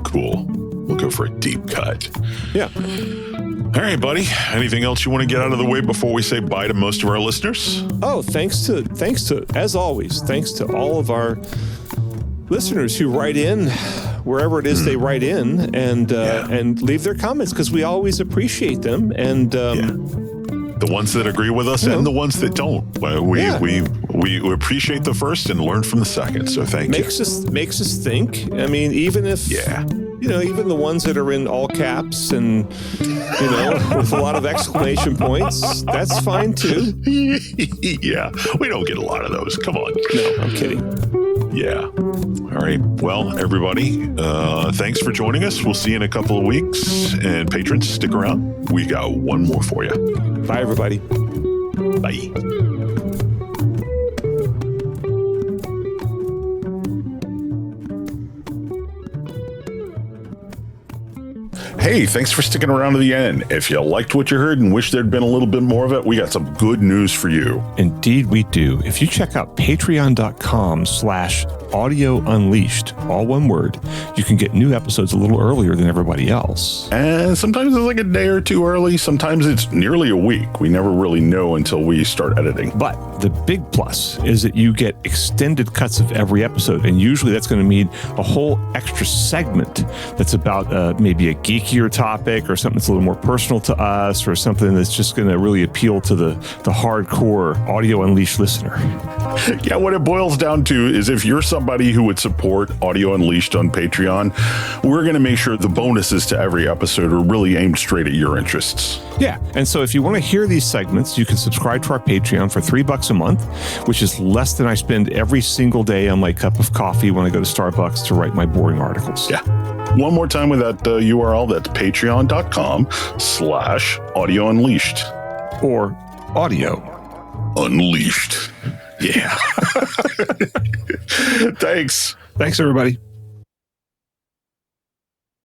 Cool. We'll go for a deep cut. Yeah. All right, buddy. Anything else you want to get out of the way before we say bye to most of our listeners? Oh, thanks to, as always, thanks to all of our listeners who write in wherever it is they write in and leave their comments, because we always appreciate them. And the ones that agree with us and the ones that don't. We appreciate the first and learn from the second. So thank you. Makes us think. I mean, even if even the ones that are in all caps and with a lot of exclamation points, that's fine too. Yeah, we don't get a lot of those. Come on. No, I'm kidding. Yeah. All right. Well, everybody, thanks for joining us. We'll see you in a couple of weeks. And patrons, stick around. We got one more for you. Bye, everybody. Bye. Hey, thanks for sticking around to the end. If you liked what you heard and wish there'd been a little bit more of it, we got some good news for you. Indeed, we do. If you check out patreon.com/Audio Unleashed, all one word, you can get new episodes a little earlier than everybody else. And sometimes it's like a day or two early. Sometimes it's nearly a week. We never really know until we start editing. But the big plus is that you get extended cuts of every episode. And usually that's going to mean a whole extra segment that's about maybe a geekier topic or something that's a little more personal to us, or something that's just going to really appeal to the hardcore Audio Unleashed listener. Yeah, what it boils down to is if you're somebody who would support Audio Unleashed on Patreon, we're going to make sure the bonuses to every episode are really aimed straight at your interests. Yeah, and so if you want to hear these segments, you can subscribe to our Patreon for $3 a month, which is less than I spend every single day on my cup of coffee when I go to Starbucks to write my boring articles. Yeah. One more time with that URL, that's patreon.com/Audio Unleashed. Or Audio Unleashed. Yeah. Thanks. Thanks, everybody.